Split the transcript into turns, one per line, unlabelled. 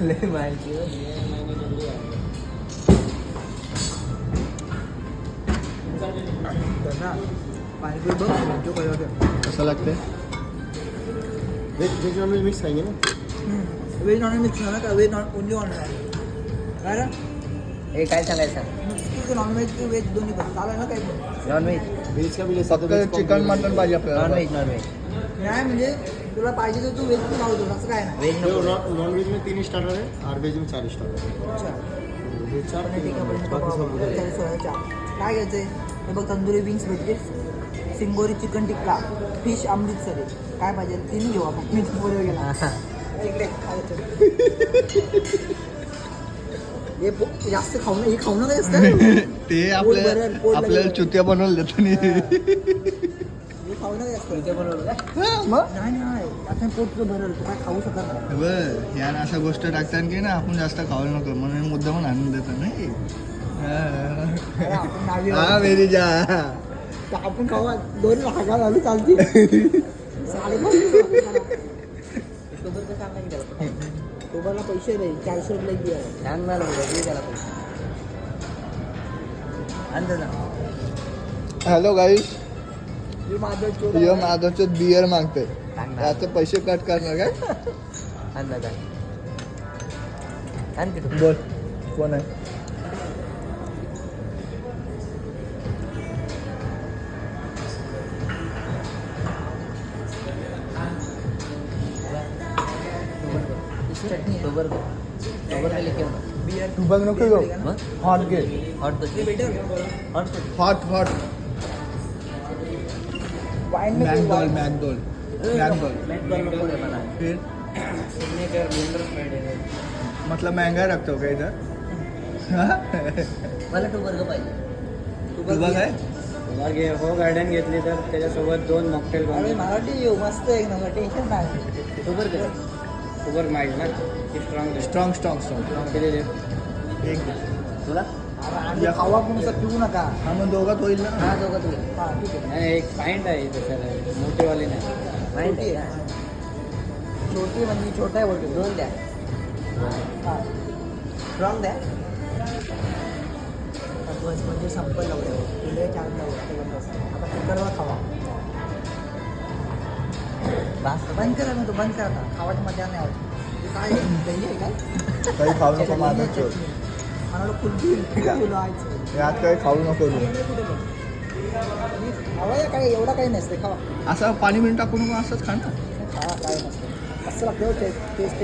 लय माहिती ना पाणीपुरी बघ जो काय होतं
कसं लागते
व्हेज नॉनव्हेज मिक्स खाएंगे ना
व्हेज नॉन मिक्स ना का व्हेज नॉन ओनली ऑन काय रे
हे काय सांगायचं
तू नॉनव्हेज की व्हेज दोन्ही पण चालेल ना काही पण
नॉनव्हेज
व्हेज का भी ले
फक्त चिकन मटन पाहिजे आपल्याला
नॉनव्हेज नॉनव्हेज
नाही म्हणजे तुला पाहिजे तर तू व्हेज पण खाऊ शकतो असं काय नाही
व्हेज नको
नॉनवेज में 3 स्टार्टर है और वेज में 4 स्टार्टर है
अच्छा
व्हेज 4
पण ठीक आहे पण काय घ्यायचंय हे बघ तंदुरी विंग्स भेटते सिंगोरी चिकन टिक्का फिश अमृतसरी काय पाहिजे तीन घेऊ आपण मी बरोबर गेला इकडे हे जास्त खाऊ हे खाऊ नका जास्त
ते
पोट भरेल, पोट
आपल्याला
लागेल.
चुत्या बनवलं देतो
हे खाऊ नका जास्त
मग
नाही आता पोट तुझं भरेल तू काय खाऊ शकत नाही
यानं अशा गोष्ट टाकतात की ना आपण जास्त खावं नको म्हणून मुद्दा पण आणून देतो नाही
अरे आपण नावी
हा मेरी जा
तर आपण खाऊ 2 लाखा झाली चालते 5.5 तोबाला पैसे नाही 400 रुपये द्या
छान मला त्याला पैसे आणतो ना
हॅलो गाईस
हे माझं
यो माझं बियर मागतोय
सांग ना
याचे पैसे कट करणार काय
आण दादा आण की तू
बोल कोण आहे
चटणी सोबर लेके येऊ ना
बियर
तू बघ नको गो
मग
हॉट घे
हॉट तो
बेटर
हॉट तो
hot hot
wine
McDowell McDowell McDowell
McDowell नको रे मला
फिर
सिग्नेचर ब्लेंडर फ्रायडे
मतलब महंगा रखते हो क्या इधर
मला टू बर्गर पाहिजे
तू बघ आहे
हो गार्डन घेतली तर त्याच्यासोबत 2 मॉकटेल
अरे मराठी येऊ मस्त एक नंबर टेन्शन नाही
टू बर्गर
सुपर माइल्ड ना स्ट्रॉंग
स्ट्रॉंग स्ट्रॉंग स्ट्रॉंग
केलेले
एक घे.
तुला
अरे आणि खावा पण असं पिऊ नका
हा मग दोघात होईल ना
हा दोघं तुला
हा ठीक आहे
नाही एक पॉइंट आहे त्याच्याला मोठेवाले नाही
माहिती आहे का
छोटी म्हणजे छोटा आहे बोलतो
दोन द्या
हा
स्ट्रॉंग द्या
बस म्हणजे संपल लावलं तुला 4 लावलं आता कुकरवर खावा
बास
बंद करा ना तो बंद करा आता खावाची मजा नाही आवडत ते काय आहे? दही आहे काय
काही खाऊ नको
चटणी
माझं
आहे, चटणी. मला वाटलं कुल्फी तुला आयचं
यात काही खाऊ नको तू
खावा काय एवढा काही नसते खावा
असं पाणी मिळून टाकू नको असंच खा ना
खावा काय नसतं असं लागतं टेस्ट